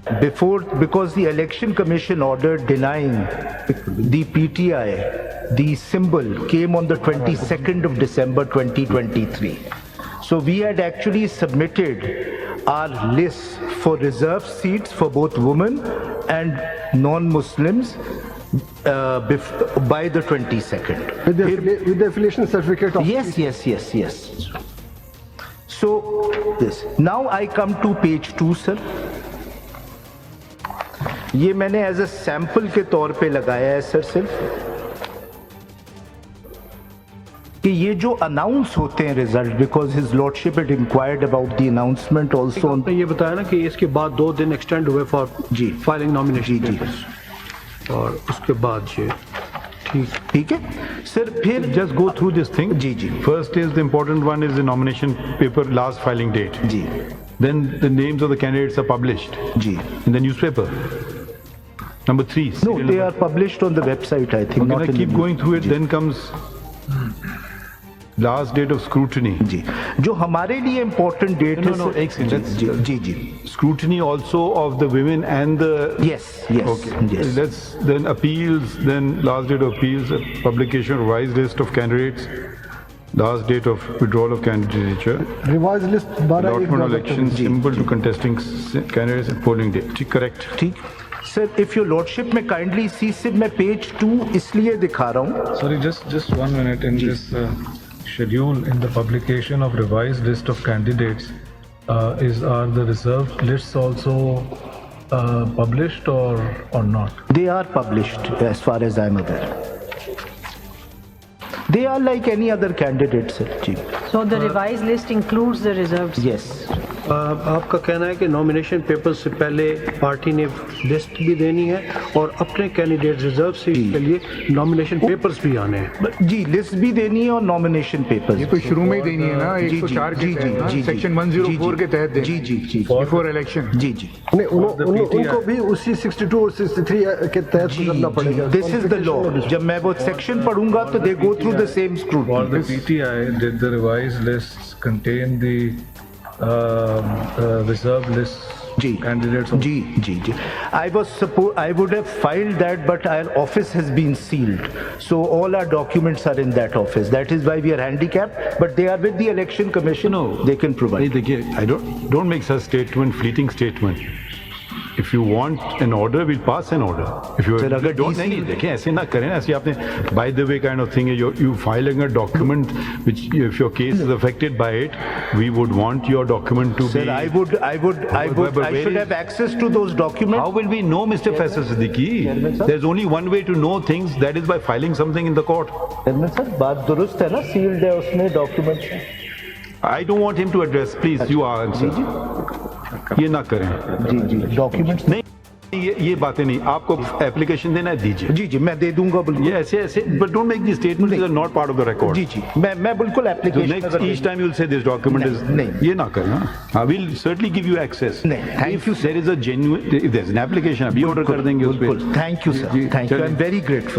because the Election Commission order denying the PTI, the symbol came on the 22nd of December 2023. So we had actually submitted our lists for reserved seats for both women and non-Muslims by the 22nd. With the affiliation certificate of... Yes. So this. Now I come to page 2, sir. ये मैंने as a sample के तौर पे लगाया है sir, सिर्फ कि ये जो अनाउंस होते हैं result, because his lordship had inquired about the announcement also. आपने ये बताया ना कि इसके बाद 2 दिन एक्सटेंड हुए फॉर जी फाइलिंग नॉमिनेशन जी और उसके बाद ये ठीक है सर। फिर just go through this thing. Ji First is the important one is the nomination paper last filing date. Ji Then the names of the candidates are published ji in the newspaper. Number 3. No, they are published on the website, I think. Okay, not I in keep the going through it. Then comes last date of scrutiny. जी जो हमारे लिए important date है। No, एक second. जी Scrutiny also of the women and the... Yes. Okay. Yes. Let's then appeals, then last date of appeals, publication revised list of candidates, last date of withdrawal of candidature, revised list 12 allotment elections, symbol to contesting candidates and polling date. Correct. ठीक sir. If your lordship में kindly सी सिर्फ मैं page 2 इसलिए दिखा रहा हूँ। Sorry, just 1 minute. In this schedule, in the publication of revised list of candidates, are the reserved lists also published or not? They are published as far as I am aware. They are like any other candidate, sir. Ji So the revised list includes the reserved seats. yes. आपका कहना है कि nomination paper से पहले party ने list भी देनी है और अपने कैंडिडेट रिजर्व सीट के लिए नॉमिनेशन पेपर्स भी आने हैं। जी लिस्ट भी देनी है और नॉमिनेशन पेपर ये तो शुरू में ही देनी है ना, 104 के तहत, सेक्शन 104 के तहत देनी है। जी बिफोर इलेक्शन। जी नहीं, उनको भी उसी 62 और 63 के तहत गुजरना पड़ेगा। This is the law. जब मैं वो सेक्शन पढ़ूंगा तो they go through the same For scrutiny. the PTI, did the revised lists contain the reserve lists जी candidates? जी I would have filed that, but our office has been sealed, so all our documents are in that office. That is why we are handicapped, but they are with the election commission. No, they can provide. नहीं, देखिए, I don't make such statement, fleeting statement. If you want an order, we'll pass an order. If you Sir, अगर don't, DC नहीं देखिए ऐसे ना करें। ऐसे आपने by the way kind of thing है, you filing a document which if your case is affected by it, we would want your document to Sir, be. I should have access to those documents. How will we know, Mr. Faisal Siddiqui? There's only one way to know things, that is by filing something in the court. Chairman sir बात दुरुस्त है ना, sealed है उसमें document. I don't want him to address. Please, you answer. ये ना करें। जी documents नहीं, ये बातें नहीं। आपको एप्लीकेशन देना है, दीजिए। जी मैं दे दूंगा बिल्कुल। ये ऐसे but don't make these statements that are not part of the record. जी मैं बिल्कुल So application next each time you'll say this document is नहीं। ये ना करना। I will certainly give you access. नहीं, thank you, If there is a genuine, if there's an application, अभी order कर देंगे उस पे। बिल्कुल। Thank you sir, thank you, I am very grateful.